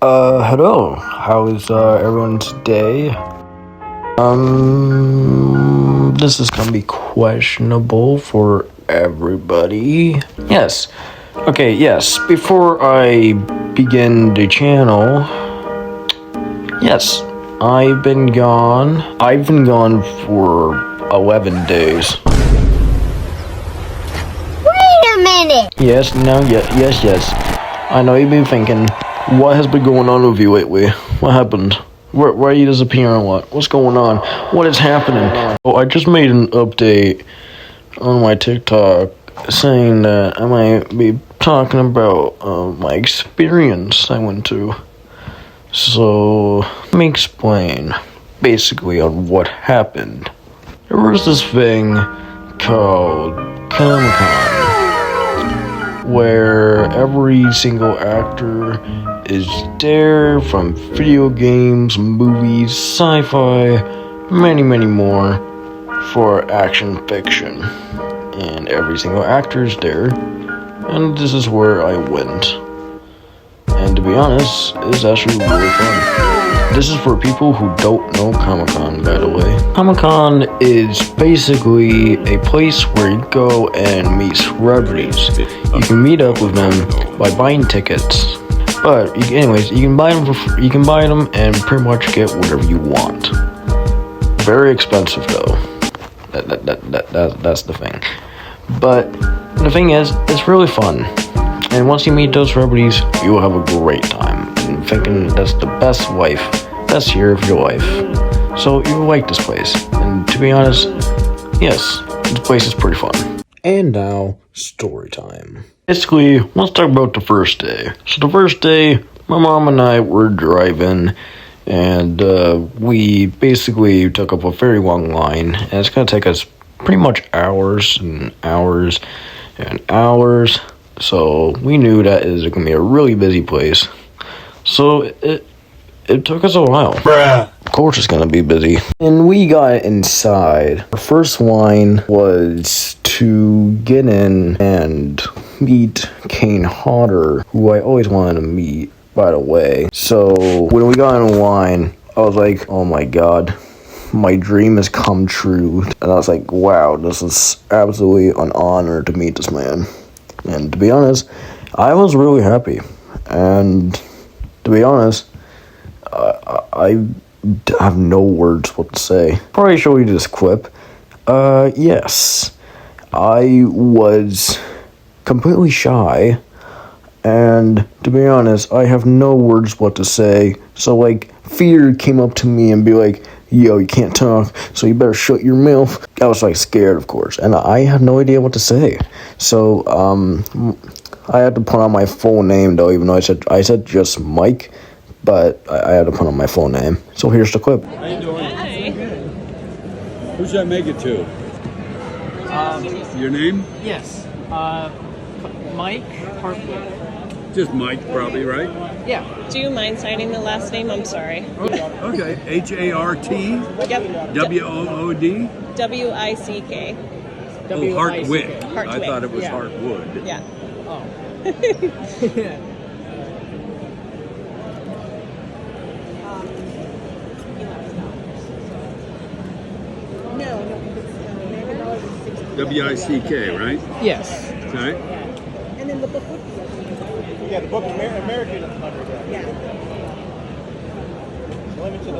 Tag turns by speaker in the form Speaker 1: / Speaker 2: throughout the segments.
Speaker 1: Hello. How is everyone's day? This is gonna be questionable for everybody. Yes. Okay, yes. Before I begin the channel, yes, I've been gone. I've been gone for 11 days.
Speaker 2: Wait a minute!
Speaker 1: Yes, no, yes. I know you've been thinking, what has been going on with you lately? What happened? Where are you disappearing? What's going on? What is happening? Oh, I just made an update on my TikTok saying that I might be talking about my experience I went to. So, let me explain basically on what happened. There was this thing called Comic-Con, where every single actor is there, from video games, movies, sci-fi, many more, for action fiction. And every single actor is there, and this is where I went. And to be honest, it's actually really fun. This is for people who don't know Comic-Con, by the way. Comic-Con is basically a place where you go and meet celebrities. You can meet up with them by buying tickets. But you can buy them you can buy them and pretty much get whatever you want. Very expensive though. That's the thing. But the thing is, it's really fun. And once you meet those celebrities, you will have a great time. And thinking that's the best year of your life. So you will like this place. And to be honest, yes, this place is pretty fun. And now, story time. Basically, let's talk about the first day. So the first day, my mom and I were driving, and we basically took up a very long line, and it's going to take us pretty much hours and hours and hours. So we knew that it was going to be a really busy place. So it took us a while.
Speaker 3: Bruh.
Speaker 1: Of course it's going to be busy. And we got inside. Our first line was to get in and meet Kane Hodder, who I always wanted to meet, by the way. So when we got in line, I was like, oh my god, my dream has come true. And I was like, wow, this is absolutely an honor to meet this man. And to be honest, I was really happy. And to be honest, I have no words what to say. Before I show you this clip, yes, I was completely shy, and to be honest, I have no words what to say. So like, fear came up to me and be like, yo, you can't talk, so you better shut your mouth. I was like scared, of course, and I had no idea what to say. So I had to put on my full name though, even though I said just Mike, but I had to put on my full name. So here's the clip.
Speaker 3: How you doing? Who should I make it to? Your name?
Speaker 4: Yes. Mike Hartwood.
Speaker 3: Just Mike, probably, right?
Speaker 4: Yeah.
Speaker 5: Do you mind signing the last name? I'm sorry.
Speaker 3: Okay. H-A-R-T
Speaker 5: Yep.
Speaker 3: W-O-O-D.
Speaker 5: W-I-C-K.
Speaker 3: Oh, Hartwick. I
Speaker 5: Hartwick.
Speaker 3: thought it was
Speaker 4: Yeah.
Speaker 3: Hartwood.
Speaker 5: Yeah.
Speaker 4: Oh.
Speaker 3: W-I-C-K, right?
Speaker 4: Yes.
Speaker 3: Okay.
Speaker 6: Yeah, the book American 100. Yeah. Limit to the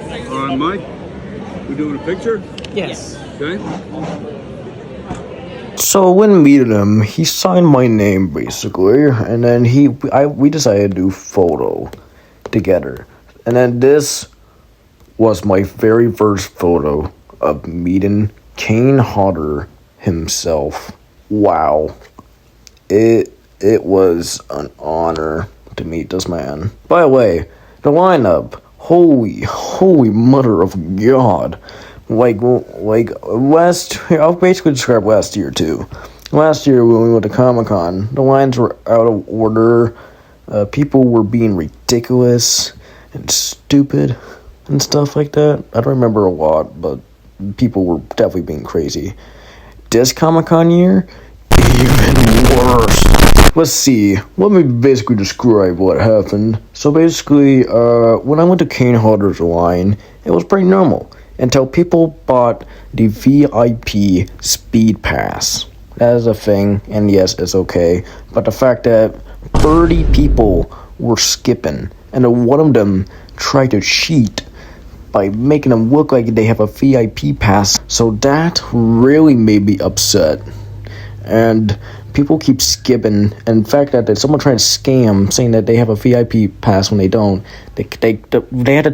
Speaker 6: 1,000.
Speaker 3: All right, Mike. We doing a picture?
Speaker 4: Yes.
Speaker 3: Okay.
Speaker 1: So when meeting him, he signed my name basically, and then we decided to do photo together. And then this was my very first photo of meeting Kane Hodder himself. Wow. It was an honor to meet this man. By the way, the lineup, holy mother of God. Like last, I'll basically describe last year too. Last year when we went to Comic-Con, the lines were out of order. People were being ridiculous and stupid and stuff like that. I don't remember a lot, but people were definitely being crazy. This Comic-Con year, even worse. let's see. Let me basically describe what happened. So basically, when I went to Kane Hodder's line, it was pretty normal until people bought the VIP Speed Pass. That is a thing, and yes, it's okay. But the fact that 30 people were skipping, and then one of them tried to cheat by making them look like they have a VIP pass, so that really made me upset. And people keep skipping, and the fact that someone trying to scam, saying that they have a VIP pass when they don't,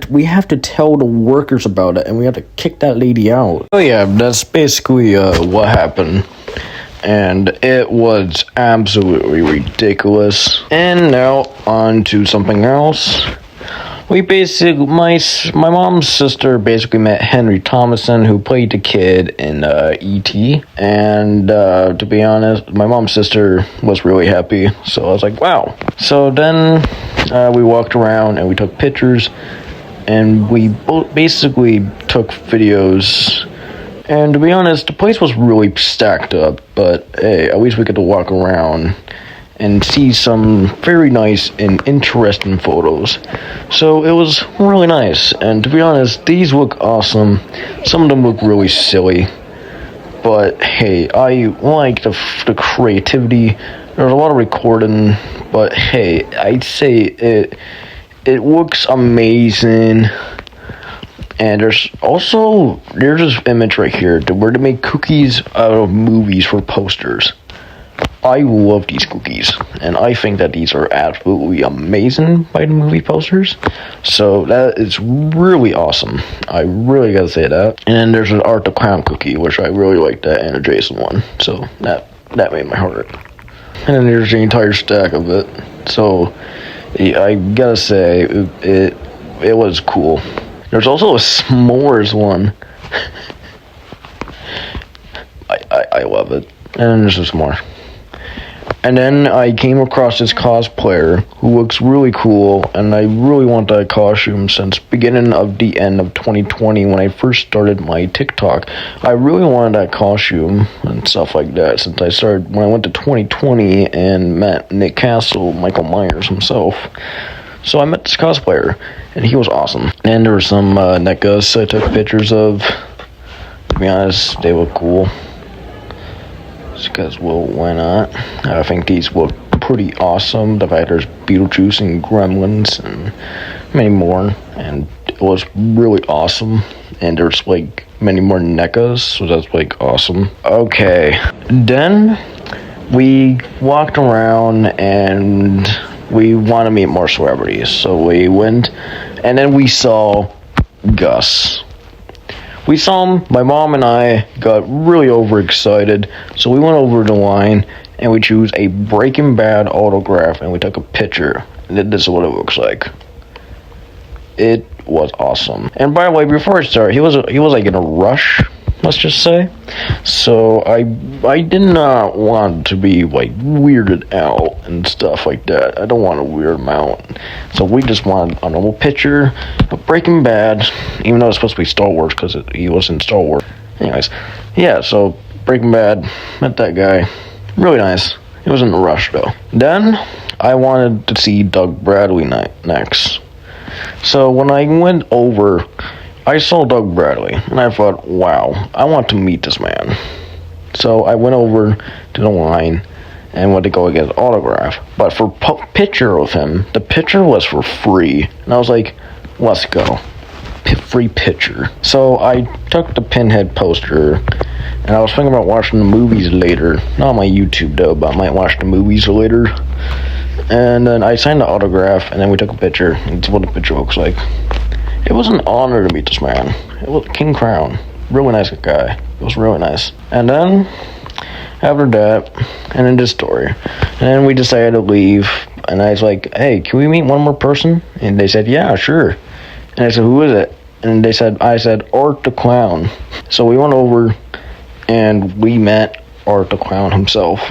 Speaker 1: we have to tell the workers about it, and we have to kick that lady out. Oh yeah, that's basically what happened. And it was absolutely ridiculous. And now on to something else. We basically, my mom's sister basically met Henry Thomason, who played the kid in E.T. And to be honest, my mom's sister was really happy. So I was like, wow. So then we walked around and we took pictures. And we basically took videos. And to be honest, the place was really stacked up. But hey, at least we get to walk around and see some very nice and interesting photos. So it was really nice. And to be honest, these look awesome. Some of them look really silly. But hey, I like the creativity. There's a lot of recording. But hey, I'd say it looks amazing. And there's this image right here where they make cookies out of movies for posters. I love these cookies, and I think that these are absolutely amazing by the movie posters. So that is really awesome. I really gotta say that. And then there's an Art the Clown cookie, which I really like that, and a Jason one. So that made my heart. And then there's the entire stack of it. So I gotta say it was cool. There's also a s'mores one. I love it. And then there's just more. And then I came across this cosplayer who looks really cool, and I really want that costume since beginning of the end of 2020 when I first started my TikTok. I really wanted that costume and stuff like that since when I went to 2020 and met Nick Castle, Michael Myers himself. So I met this cosplayer, and he was awesome. And there were some NECAs I took pictures of. To be honest, they look cool. Because, well, why not? I think these look pretty awesome. The fact there's Beetlejuice and Gremlins and many more. And it was really awesome. And there's, like, many more NECAs, so that's, like, awesome. Okay. Then we walked around and we want to meet more celebrities. So we went, and then we saw Gus. We saw him, my mom and I got really overexcited, so we went over the line, and we chose a Breaking Bad autograph, and we took a picture, and this is what it looks like. It was awesome. And by the way, before I start, he was like in a rush, let's just say, so I did not want to be like weirded out and stuff like that. I don't want to weird him out, so we just wanted a normal picture of Breaking Bad, even though it's supposed to be Star Wars because he was in Star Wars. Anyways, yeah, so Breaking Bad, met that guy, really nice. He was in a rush though. Then I wanted to see Doug Bradley next, so when I went over, I saw Doug Bradley, and I thought, wow, I want to meet this man. So I went over to the line and went to go get an autograph. But for picture of him, the picture was for free. And I was like, let's go. Free picture. So I took the Pinhead poster, and I was thinking about watching the movies later. Not on my YouTube, though, but I might watch the movies later. And then I signed the autograph, and then we took a picture. And this is what the picture looks like. It was an honor to meet this man. It was King Crown. Really nice guy. It was really nice. And then, after that, and then this story. And then we decided to leave. And I was like, hey, can we meet one more person? And they said, yeah, sure. And I said, who is it? And I said, Art the Clown. So we went over, and we met Art the Clown himself.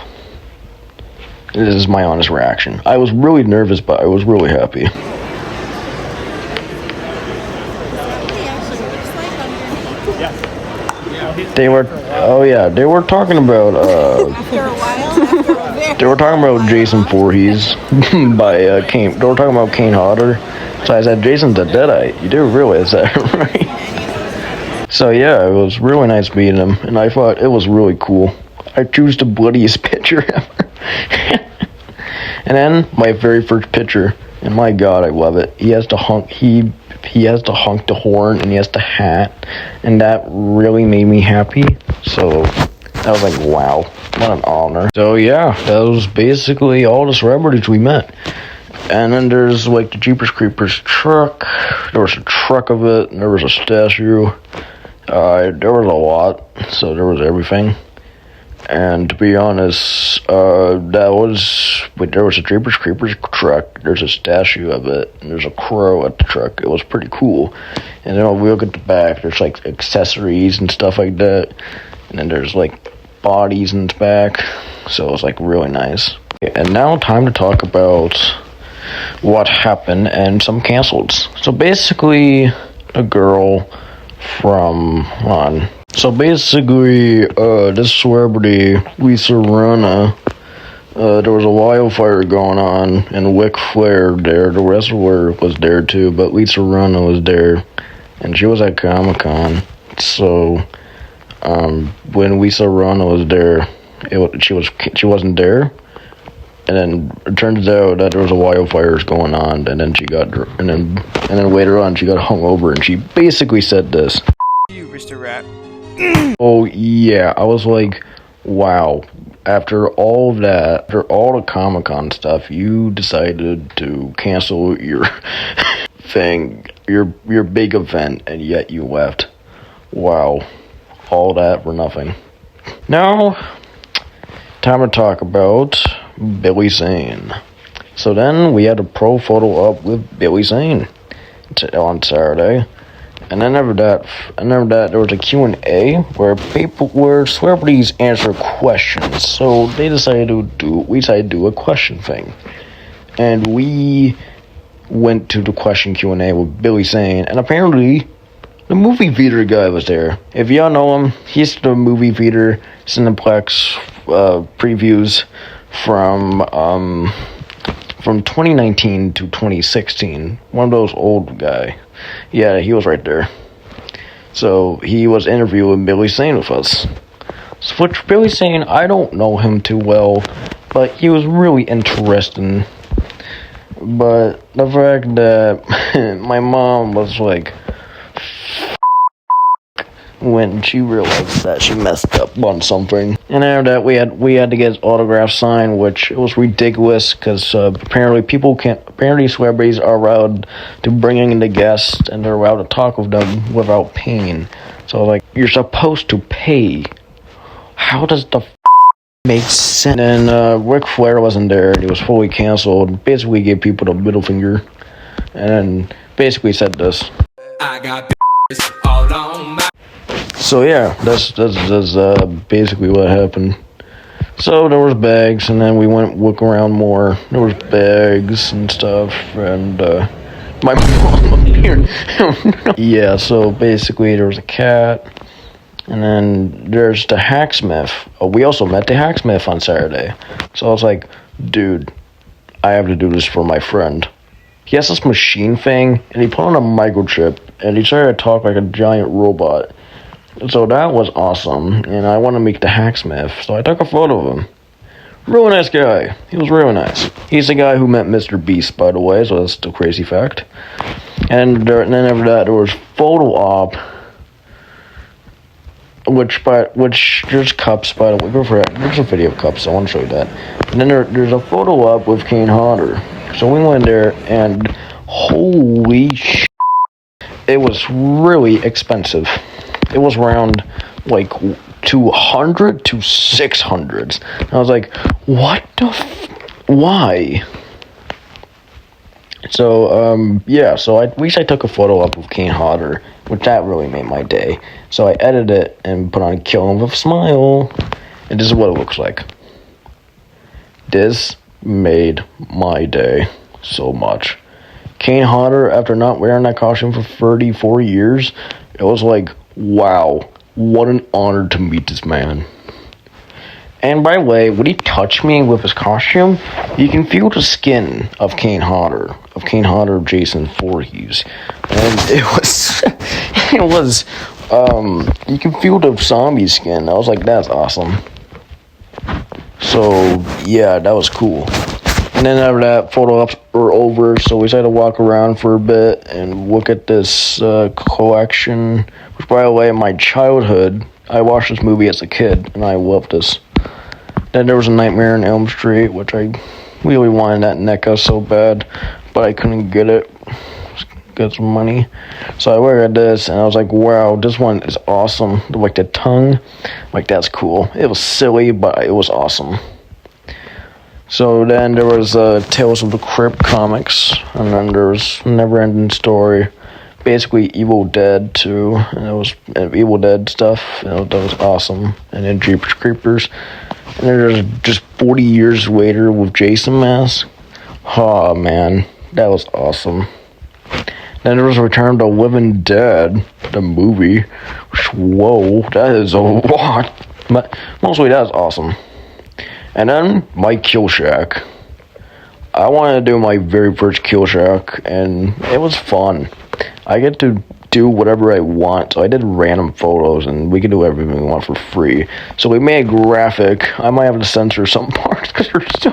Speaker 1: This is my honest reaction. I was really nervous, but I was really happy. They were talking about,
Speaker 7: After a while, after a very
Speaker 1: They were talking about Jason Voorhees by Kane. They were talking about Kane Hodder. So I said, Jason's a Deadite. You do realize that, right? So yeah, it was really nice meeting him, and I thought it was really cool. I choose the bloodiest picture ever. And then my very first picture, and my God, I love it. He has the hunk. He has to honk the horn, and he has the hat, and that really made me happy. So I was like, wow, what an honor. So yeah, that was basically all the celebrities we met. And then there's like the Jeepers Creepers truck. There was a truck of it, and there was a statue. There was a lot, so there was everything. And to be honest, there was a Jeepers Creepers truck. There's a statue of it, and there's a crow at the truck. It was pretty cool. And then we look at the back. There's like accessories and stuff like that. And then there's like bodies in the back. So it was like really nice. And now time to talk about what happened and some cancels. So basically, a girl from So basically, this celebrity, Lisa Rinna, there was a wildfire going on, and Ric Flair there. The wrestler was there too, but Lisa Rinna was there, and she was at Comic-Con. So, when Lisa Rinna was there, she wasn't there, and then it turns out that there was a wildfire going on, and then she got, and then later on she got hung over, and she basically said this.
Speaker 6: You, Mr. Rat.
Speaker 1: Oh yeah, I was like, wow. After all that, after all the Comic-Con stuff, you decided to cancel your thing, your big event, and yet you left. Wow, all that for nothing. Now, time to talk about Billy Zane. So then we had a pro photo up with Billy Zane on Saturday. And then after that, there was a Q&A where celebrities answer questions. So we decided to do a question thing. And we went to the question Q&A with Billy Zane, and apparently the movie theater guy was there. If y'all know him, he's the movie theater Cineplex previews from 2019 to 2016. One of those old guy. Yeah, he was right there. So he was interviewing Billy Zane with us. So which Billy Zane, I don't know him too well, but he was really interesting. But the fact that my mom was like, when she realized that she messed up on something. And after that, we had to get his autograph signed, which was ridiculous, because apparently celebrities are allowed to bring in the guests, and they're allowed to talk with them without paying. So, like, you're supposed to pay. How does the make sense? And then Ric Flair wasn't there, and he was fully canceled. Basically gave people the middle finger, and then basically said this. I got all on my. So yeah, that's basically what happened. So there was bags, and then we went look around more. There was bags and stuff, and my mom appeared. Yeah, so basically there was a cat, and then there's the Hacksmith. We also met the Hacksmith on Saturday. So I was like, dude, I have to do this for my friend. He has this machine thing, and he put on a microchip, and he started to talk like a giant robot. So that was awesome, and I want to meet the Hacksmith, so I took a photo of him. Really nice guy. He was really nice. He's the guy who met Mr. Beast, by the way, so that's the crazy fact. And then after that, there was photo op, which there's cups, by the way. There's a video of cups, I want to show you that. And then there's a photo op with Kane Hodder. So we went there, and holy shit, it was really expensive. It was around like 200 to 600. I was like, what the why? So, yeah, so at least I took a photo up of Kane Hodder, which that really made my day. So I edited it and put on Kill Him with a Smile, and this is what it looks like. This made my day so much. Kane Hodder, after not wearing that costume for 34 years, it was like, wow, what an honor to meet this man. And by the way, when he touched me with his costume, you can feel the skin of Kane Hodder, Jason Voorhees. And it was, you can feel the zombie skin. I was like, that's awesome. So, yeah, that was cool. And then after that, photo ops were over, so we decided to walk around for a bit and look at this collection. Which, by the way, in my childhood, I watched this movie as a kid, and I loved this. Then there was a Nightmare on Elm Street, which I really wanted that NECA so bad, but I couldn't get it. Get some money. So I looked at this, and I was like, wow, this one is awesome. Like the tongue, like that's cool. It was silly, but it was awesome. So then there was Tales of the Crypt comics, and then there was Never Ending Story. Basically Evil Dead 2, and it was Evil Dead stuff, and that was awesome. And then Jeepers Creepers. And then there's just 40 years later with Jason Mask. Oh man, that was awesome. Then there was Return of the Living Dead, the movie. Which, whoa, that is a lot. But mostly that's awesome. And then my Kill Shack. I wanted to do my very first Kill Shack, and it was fun. I get to do whatever I want, so I did random photos, and we can do everything we want for free. So we made a graphic. I might have to censor some parts because they're so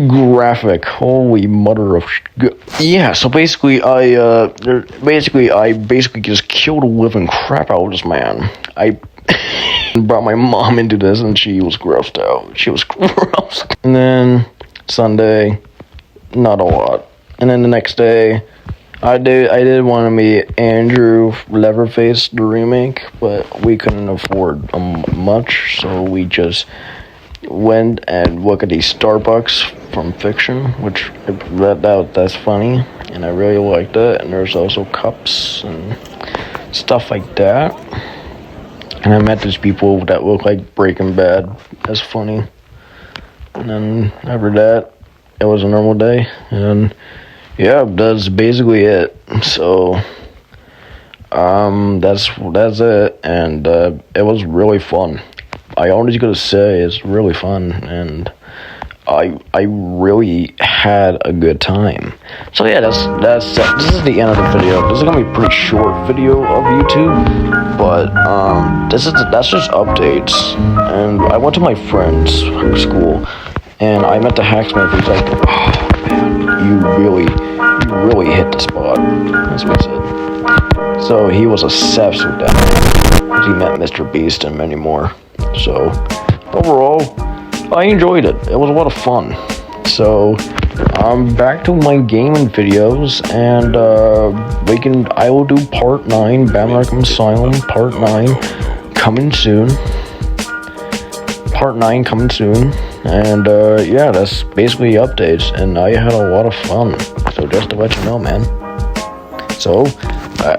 Speaker 1: graphic. Holy mother of yeah. So basically, I just killed the living crap out of this man. I brought my mom into this, and she was grossed out. She was gross. And then Sunday, not a lot. And then the next day, I did want to meet Andrew Leatherface, the remake, but we couldn't afford much, so we just went and looked at these Starbucks from Fiction, which that's funny, and I really liked it. And there's also cups and stuff like that. And I met these people that look like Breaking Bad. That's funny. And then after that, it was a normal day, and yeah, that's basically it. So, that's it, and it was really fun. I always gotta say it's really fun, and I really had a good time. So yeah, that's this is the end of the video. This is gonna be a pretty short video of YouTube, but that's just updates. And I went to my friend's school, and I met the hacksmith. He's like, oh man, you really hit the spot. That's what he said. So he was obsessed with that. He met Mr. Beast and many more. So overall, I enjoyed it. It was a lot of fun. So I'm back to my gaming videos, and I will do part 9, Batman Arkham Asylum, part 9 coming soon. Part 9 coming soon. And yeah, that's basically updates, and I had a lot of fun. So just to let you know, man. So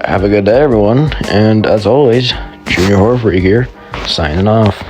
Speaker 1: have a good day, everyone, and as always, Junior Horror Freak here, signing off.